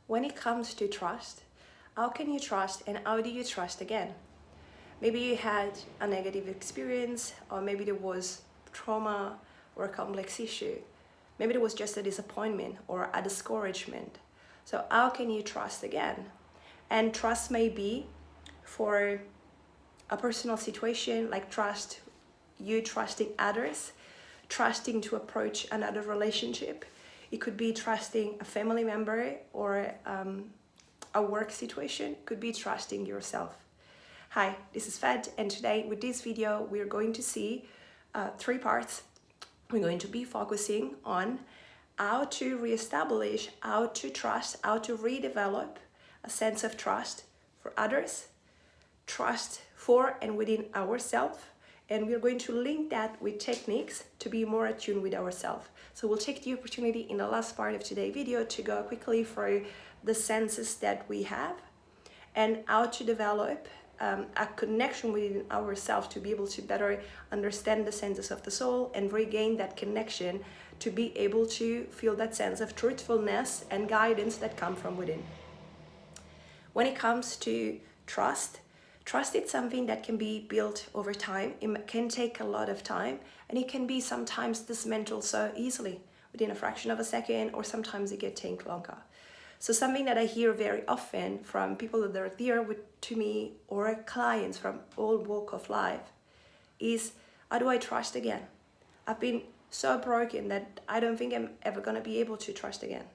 when it comes to trust, how can you trust and how do you trust again? Maybe you had a negative experience, or maybe there was trauma or a complex issue. Maybe there was just a disappointment or a discouragement. So how can you trust again? And trust may be for a personal situation, like you trusting others, trusting to approach another relationship. It could be trusting a family member or a work situation. It could be trusting yourself. Hi, this is Fed, and today with this video we're going to see 3 parts. We're going to be focusing on how to reestablish, how to trust, how to redevelop a sense of trust for others, trust for and within ourselves, and we're going to link that with techniques to be more attuned with ourselves. So we'll take the opportunity in the last part of today's video to go quickly through the senses that we have and how to develop a connection within ourselves to be able to better understand the senses of the soul and regain that connection to be able to feel that sense of truthfulness and guidance that come from within. When it comes to trust is something that can be built over time. It can take a lot of time, and it can be sometimes dismantled so easily within a fraction of a second, or sometimes it can take longer. So something that I hear very often from people that are dear to me or clients from all walk of life is, how do I trust again? I've been so broken that I don't think I'm ever going to be able to trust again.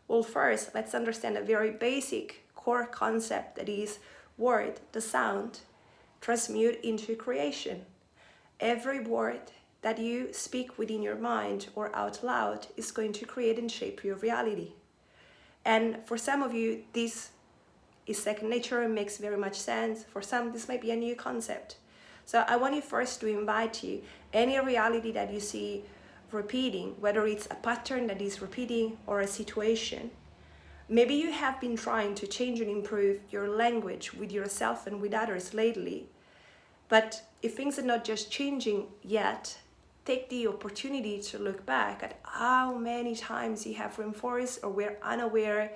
Well, first, let's understand a very basic core concept, that is word, the sound, transmute into creation. Every word that you speak within your mind or out loud is going to create and shape your reality. And for some of you, this is second nature and makes very much sense. For some, this might be a new concept. So I want you first to invite you, any reality that you see repeating, whether it's a pattern that is repeating or a situation. Maybe you have been trying to change and improve your language with yourself and with others lately, but if things are not just changing yet, take the opportunity to look back at how many times you have reinforced or were unaware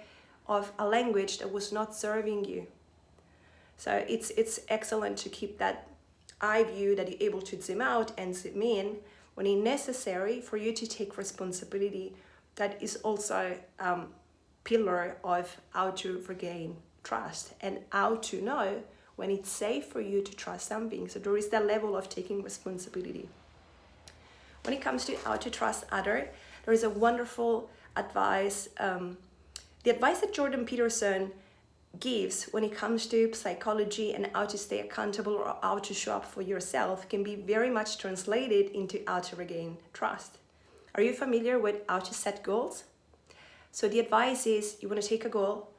of a language that was not serving you. So it's excellent to keep that eye view, that you're able to zoom out and zoom in when it's necessary for you to take responsibility. That is also pillar of how to regain trust and how to know when it's safe for you to trust something. So there is that level of taking responsibility. When it comes to how to trust others, there is a wonderful advice. The advice that Jordan Peterson gives when it comes to psychology and how to stay accountable or how to show up for yourself can be very much translated into how to regain trust. Are you familiar with how to set goals? So the advice is, you want to take a goal,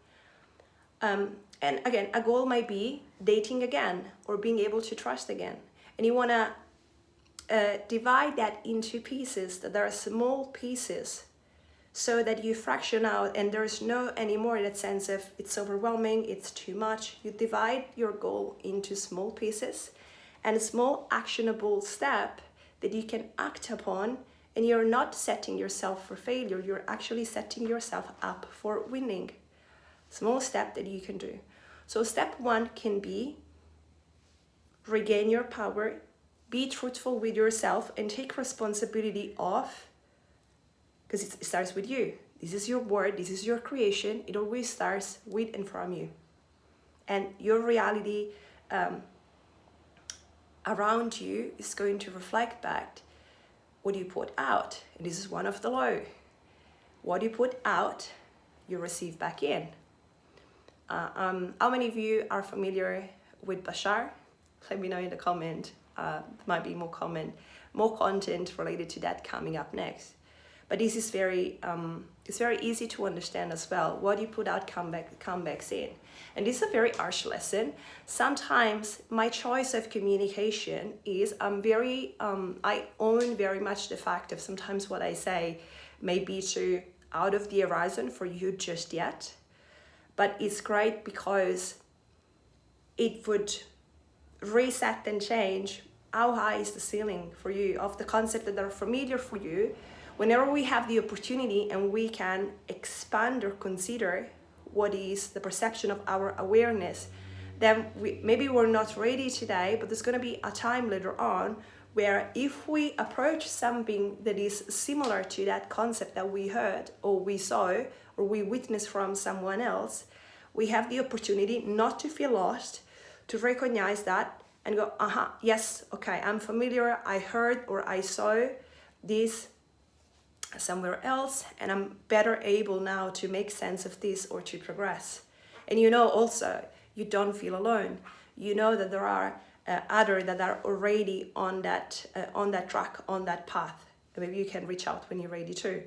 and again, a goal might be dating again or being able to trust again. And you want to divide that into pieces, that there are small pieces, so that you fraction out and there's no anymore that sense of it's overwhelming, it's too much. You divide your goal into small pieces and a small actionable step that you can act upon, and you're not setting yourself for failure, you're actually setting yourself up for winning. Small step that you can do. So step 1 can be regain your power, be truthful with yourself, and take responsibility of, because it starts with you. This is your word, this is your creation. It always starts with and from you. And your reality around you is going to reflect back what you put out. And this is one of the law. What you put out, you receive back in. How many of you are familiar with Bashar? Let me know in the comment. There might be more content related to that coming up next. But this is it's very easy to understand as well. What you put out come back in. And this is a very harsh lesson. Sometimes my choice of communication is I own very much the fact of sometimes what I say may be too out of the horizon for you just yet. But it's great because it would reset and change how high is the ceiling for you of the concepts that are familiar for you. Whenever we have the opportunity and we can expand or consider what is the perception of our awareness, then maybe we're not ready today, but there's going to be a time later on where if we approach something that is similar to that concept that we heard or we saw or we witnessed from someone else, we have the opportunity not to feel lost, to recognize that and go, yes, okay, I'm familiar, I heard or I saw this somewhere else, and I'm better able now to make sense of this or to progress. And also, you don't feel alone. You know that there are others that are already on that track, on that path. And maybe you can reach out when you're ready to.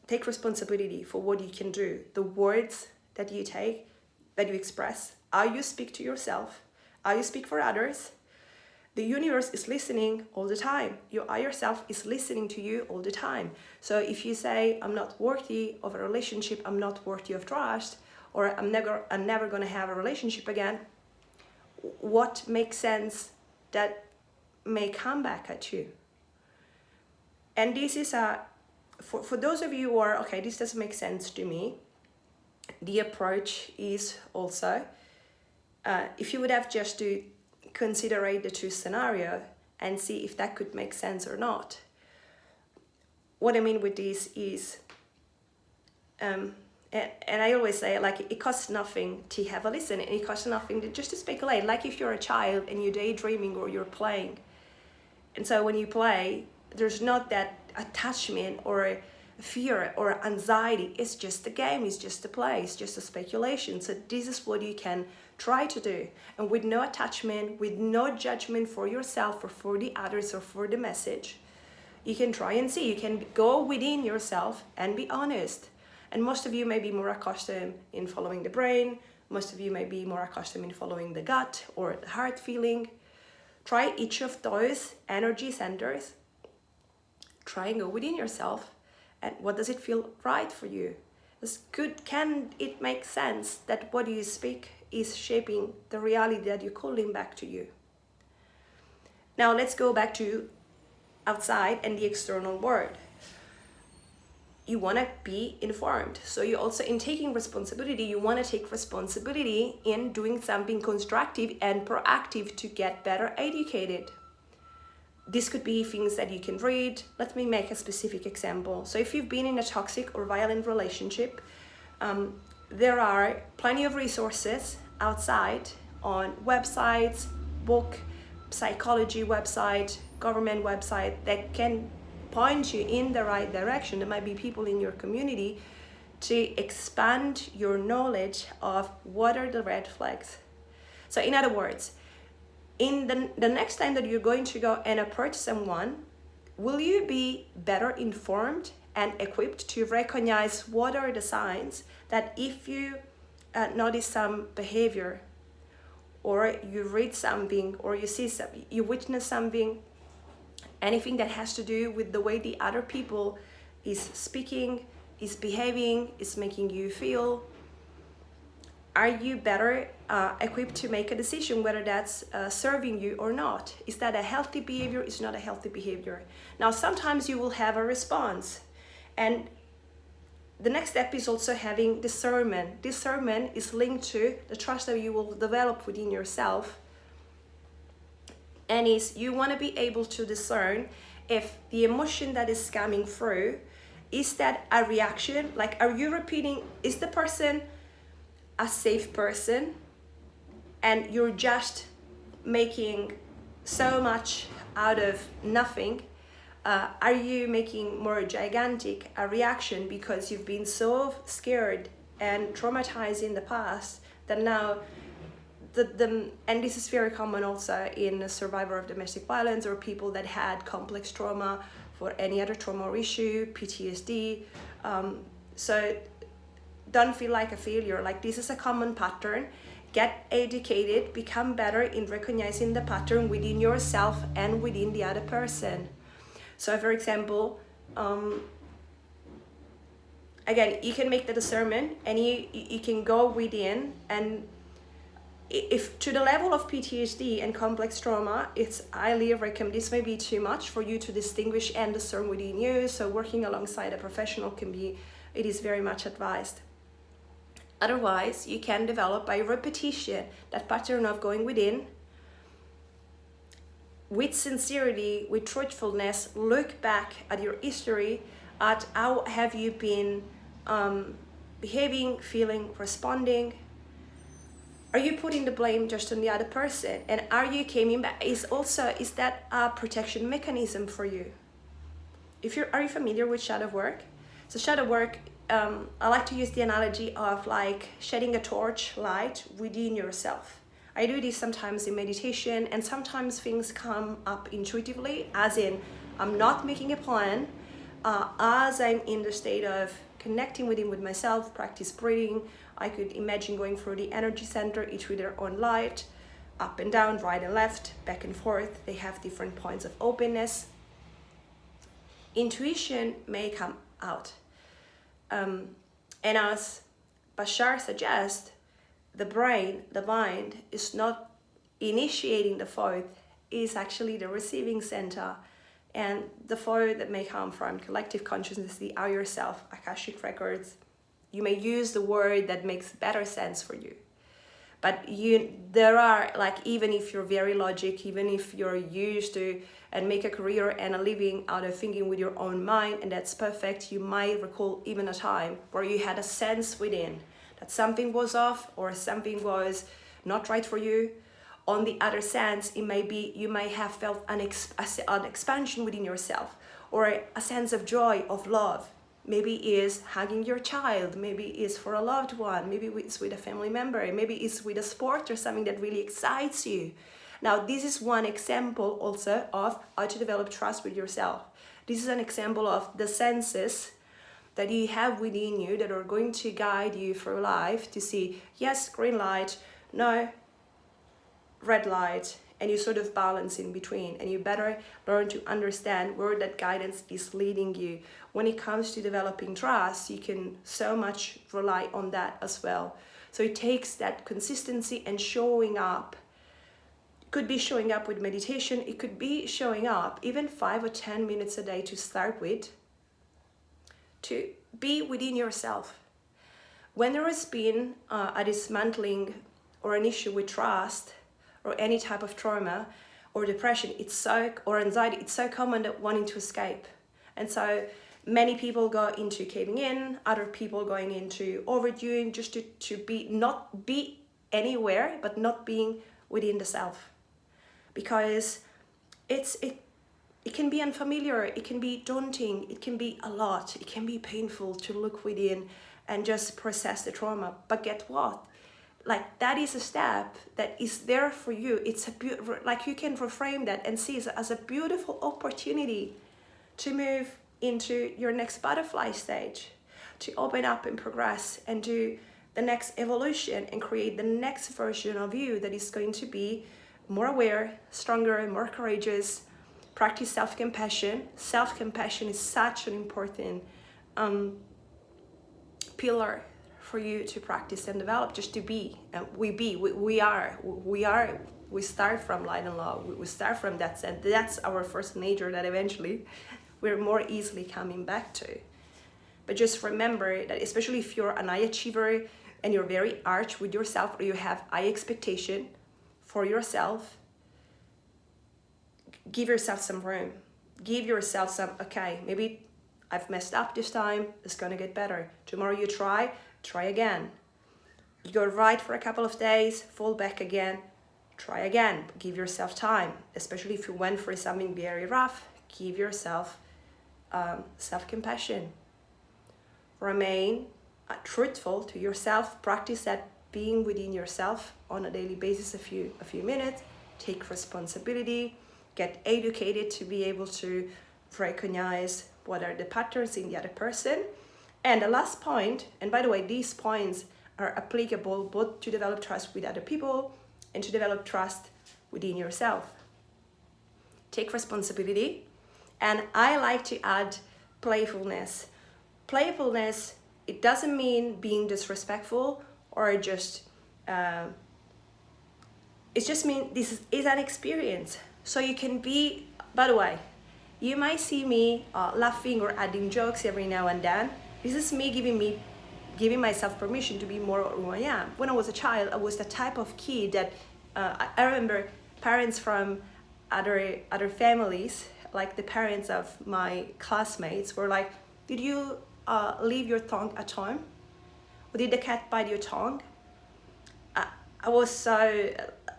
Take responsibility for what you can do, the words that you take, that you express, how you speak to yourself, how you speak for others. The universe is listening all the time. Your higher self is listening to you all the time. So if you say, I'm not worthy of a relationship, I'm not worthy of trust, or I'm never going to have a relationship again, what makes sense that may come back at you? And this is for those of you who are, okay, this doesn't make sense to me, the approach is also, if you would have just to consider the two scenario and see if that could make sense or not. What I mean with this is, and I always say, like, it costs nothing to have a listen, and it costs nothing just to speculate. Like if you're a child and you're daydreaming or you're playing, and so when you play, there's not that attachment or fear or anxiety. It's just a game, it's just a play, it's just a speculation. So this is what you can try to do, and with no attachment, with no judgment for yourself or for the others or for the message, you can try and see. You can go within yourself and be honest. And most of you may be more accustomed in following the brain. Most of you may be more accustomed in following the gut or the heart feeling. Try each of those energy centers. Try and go within yourself. And what does it feel right for you? Can it make sense that what you speak is shaping the reality that you're calling back to you? Now let's go back to outside and the external world. You want to be informed. So you also, in taking responsibility, you want to take responsibility in doing something constructive and proactive to get better educated. This could be things that you can read. Let me make a specific example. So if you've been in a toxic or violent relationship, there are plenty of resources outside on websites, book, psychology website, government website that can point you in the right direction. There might be people in your community to expand your knowledge of what are the red flags. So in other words, in the next time that you're going to go and approach someone, will you be better informed and equipped to recognize what are the signs that if you notice some behavior, or you read something, or you see something, you witness something, anything that has to do with the way the other people is speaking, is behaving, is making you feel, are you better equipped to make a decision whether that's serving you or not? Is that a healthy behavior? Is not a healthy behavior? Now, sometimes you will have a response, and the next step is also having discernment. Discernment is linked to the trust that you will develop within yourself, and is you want to be able to discern if the emotion that is coming through, is that a reaction? Like, are you repeating, is the person a safe person and you're just making so much out of nothing? Are you making more gigantic a reaction because you've been so scared and traumatized in the past that now and this is very common also in a survivor of domestic violence or people that had complex trauma for any other trauma or issue, PTSD. So don't feel like a failure. Like, this is a common pattern. Get educated, become better in recognizing the pattern within yourself and within the other person. So for example, again, you can make the discernment and you can go within, and if to the level of PTSD and complex trauma, it's highly recommended. This may be too much for you to distinguish and discern within you. So working alongside a professional it is very much advised. Otherwise, you can develop by repetition that pattern of going within, with sincerity, with truthfulness, look back at your history, at how have you been behaving, feeling, responding. Are you putting the blame just on the other person? And are you coming back? Is that a protection mechanism for you? Are you familiar with shadow work? So shadow work, I like to use the analogy of like shedding a torch light within yourself. I do this sometimes in meditation, and sometimes things come up intuitively, as in I'm not making a plan, as I'm in the state of connecting with myself, practice breathing. I could imagine going through the energy center, each with their own light, up and down, right and left, back and forth. They have different points of openness. Intuition may come out. And as Bashar suggests, the brain, the mind, is not initiating the thought, is actually the receiving center. And the thought that may come from collective consciousness, the higher self, Akashic records, you may use the word that makes better sense for you. But there are, like, even if you're very logic, even if you're used to and make a career and a living out of thinking with your own mind, and that's perfect, you might recall even a time where you had a sense within that something was off or something was not right for you. On the other sense, it may be you may have felt an expansion within yourself, or a sense of joy, of love. Maybe is hugging your child, maybe is for a loved one, maybe it's with a family member, maybe it's with a sport or something that really excites you. Now, this is one example also of how to develop trust with yourself. This is an example of the senses that you have within you that are going to guide you through life to see, yes, green light, no, red light, and you sort of balance in between, and you better learn to understand where that guidance is leading you. When it comes to developing trust, you can so much rely on that as well. So it takes that consistency and showing up. It could be showing up with meditation, it could be showing up even 5 or 10 minutes a day to start with, to be within yourself. When there has been a dismantling or an issue with trust, or any type of trauma or depression, or anxiety, it's so common that wanting to escape. And so many people go into caving in, other people going into overdoing, just to not be anywhere, but not being within the self. Because it can be unfamiliar, it can be daunting, it can be a lot, it can be painful to look within and just process the trauma. But get what? Like, that is a step that is there for you. It's like you can reframe that and see it as a beautiful opportunity to move into your next butterfly stage, to open up and progress and do the next evolution and create the next version of you that is going to be more aware, stronger, and more courageous. Practice self-compassion. Self-compassion is such an important pillar for you to practice and develop, just to be. We start from light and love. We start from that, and that's our first nature that eventually we're more easily coming back to. But just remember that, especially if you're an high achiever and you're very arch with yourself, or you have high expectation for yourself, give yourself some room. Give yourself some, okay, maybe I've messed up this time, it's gonna get better. Tomorrow you try again. You go right for a couple of days, fall back again, try again. Give yourself time, especially if you went for something very rough. Give yourself self-compassion. Remain truthful to yourself. Practice that being within yourself on a daily basis, a few minutes. Take responsibility. Get educated to be able to recognize what are the patterns in the other person. And the last point, and by the way, these points are applicable both to develop trust with other people and to develop trust within yourself. Take responsibility. And I like to add playfulness. Playfulness, it doesn't mean being disrespectful or just, it just means this is an experience. So you can be, by the way, you might see me laughing or adding jokes every now and then. This is me giving myself permission to be more who I am. When I was a child, I was the type of kid that I remember parents from other families, like the parents of my classmates, were like, did you leave your tongue at home? Or did the cat bite your tongue? I was so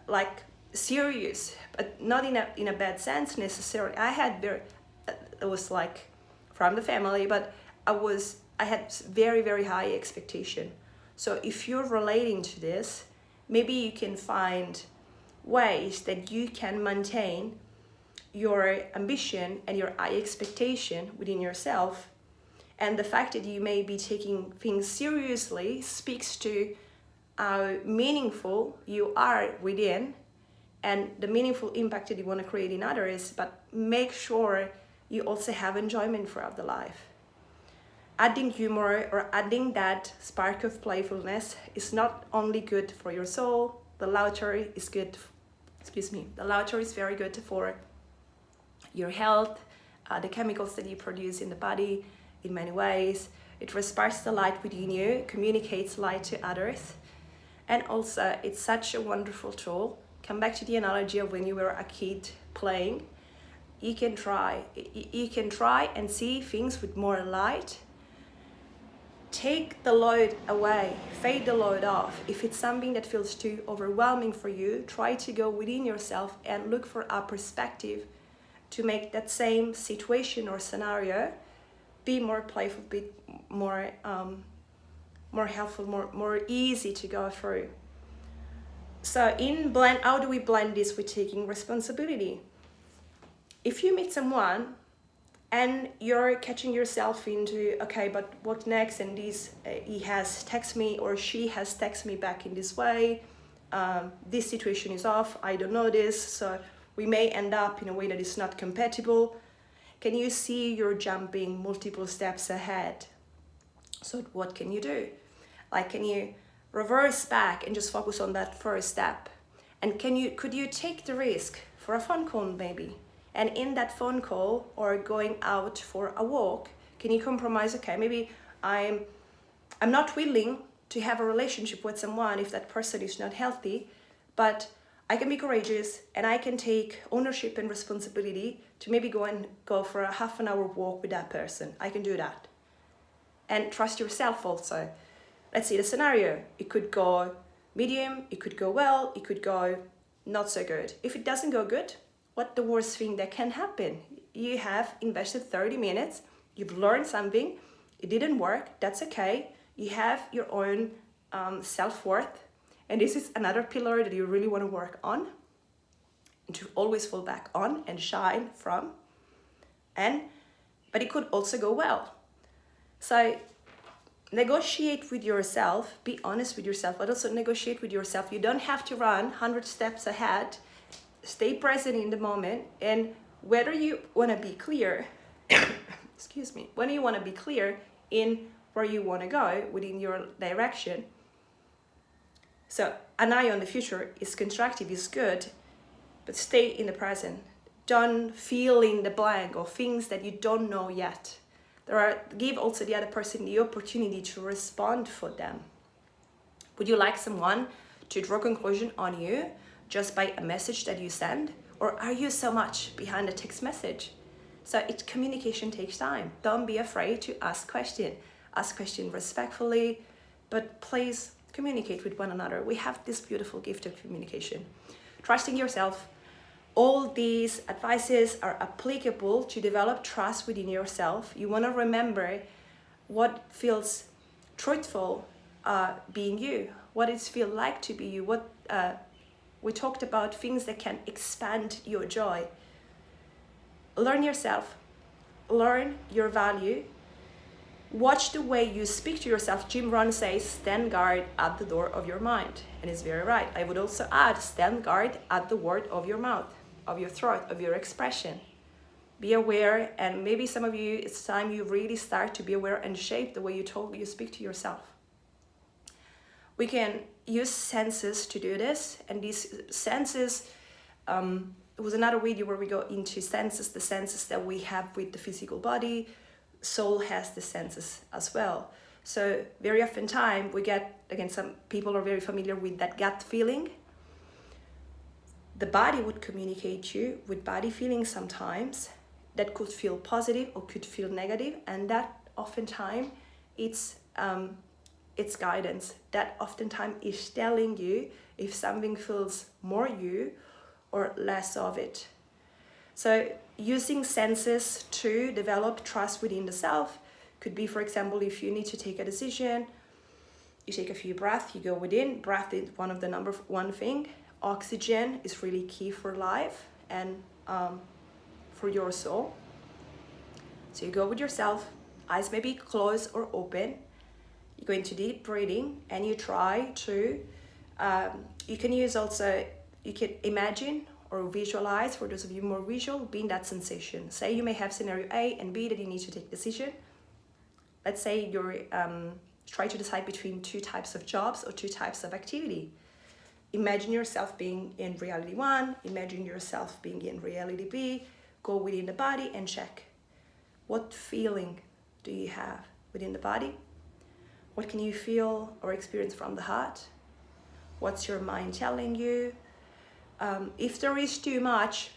like serious, but not in a bad sense necessarily. It was like from the family, but I had very, very high expectation. So if you're relating to this, maybe you can find ways that you can maintain your ambition and your high expectation within yourself. And the fact that you may be taking things seriously speaks to how meaningful you are within and the meaningful impact that you want to create in others, but make sure you also have enjoyment throughout the life. Adding humor or adding that spark of playfulness is not only good for your soul, the laughter is very good for your health, the chemicals that you produce in the body in many ways. It sparks the light within you, communicates light to others. And also, it's such a wonderful tool. Come back to the analogy of when you were a kid playing. You can try and see things with more light. Take the load away, fade the load off. If it's something that feels too overwhelming for you, try to go within yourself and look for a perspective to make that same situation or scenario be more playful, be more helpful, more easy to go through. So how do we blend this with taking responsibility? If you meet someone and you're catching yourself into, okay, but what next? And he has texted me or she has texted me back in this way. This situation is off. I don't know this. So we may end up in a way that is not compatible. Can you see you're jumping multiple steps ahead? So what can you do? Like, can you reverse back and just focus on that first step? And could you take the risk for a phone call maybe? And in that phone call or going out for a walk, can you compromise? Okay, maybe I'm not willing to have a relationship with someone if that person is not healthy, but I can be courageous and I can take ownership and responsibility to maybe go for a half an hour walk with that person. I can do that. And trust yourself also. Let's see the scenario. It could go medium, it could go well, it could go not so good. If it doesn't go good, what's the worst thing that can happen? You have invested 30 minutes, you've learned something, it didn't work, that's okay. You have your own self-worth, and this is another pillar that you really want to work on and to always fall back on and shine from. But it could also go well. So negotiate with yourself, be honest with yourself, but also negotiate with yourself. You don't have to run 100 steps ahead. Stay present in the moment, and whether you want to be clear, when you want to be clear in where you want to go within your direction. So an eye on the future is constructive, is good, but stay in the present. Don't fill in the blank of things that you don't know yet. Give also the other person the opportunity to respond for them. Would you like someone to draw a conclusion on you just by a message that you send? Or are you so much behind a text message? So communication takes time. Don't be afraid to ask questions. Ask questions respectfully, but please communicate with one another. We have this beautiful gift of communication. Trusting yourself. All these advices are applicable to develop trust within yourself. You want to remember what feels truthful being you, what it feels like to be you. We talked about things that can expand your joy. Learn yourself, learn your value, watch the way you speak to yourself. Jim Rohn says, stand guard at the door of your mind. And he's very right. I would also add, stand guard at the word of your mouth, of your throat, of your expression. Be aware, and maybe some of you, it's time you really start to be aware and shape the way you speak to yourself. We can use senses to do this, and these senses, it was another video where we go into senses, the senses that we have with the physical body. Soul has the senses as well. So very often time we get, again, some people are very familiar with that gut feeling. The body would communicate you with body feelings sometimes that could feel positive or could feel negative, and that oftentimes it's guidance. That oftentimes is telling you if something feels more you or less of it. So using senses to develop trust within the self could be, for example, if you need to take a decision, you take a few breaths, you go within. Breath is one of the number one thing. Oxygen is really key for life and for your soul. So you go with yourself, eyes may be closed or open. You go into deep breathing and you try to, you can use also, you can imagine or visualize, for those of you more visual, being that sensation. Say you may have scenario A and B that you need to take a decision. Let's say you're try to decide between two types of jobs or two types of activity. Imagine yourself being in reality 1, imagine yourself being in reality B, go within the body and check. What feeling do you have within the body? What can you feel or experience from the heart? What's your mind telling you? If there is too much,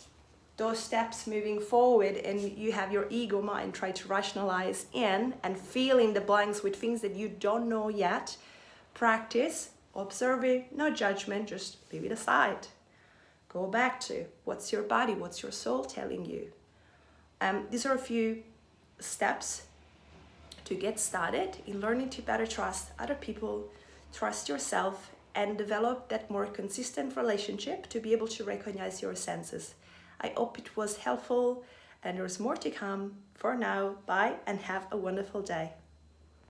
those steps moving forward and you have your ego mind try to rationalize in and fill in the blanks with things that you don't know yet, practice observing, no judgment, just leave it aside. Go back to what's your body, what's your soul telling you. These are a few steps to get started in learning to better trust other people, trust yourself, and develop that more consistent relationship to be able to recognize your senses. I hope it was helpful and there's more to come. For now, bye and have a wonderful day.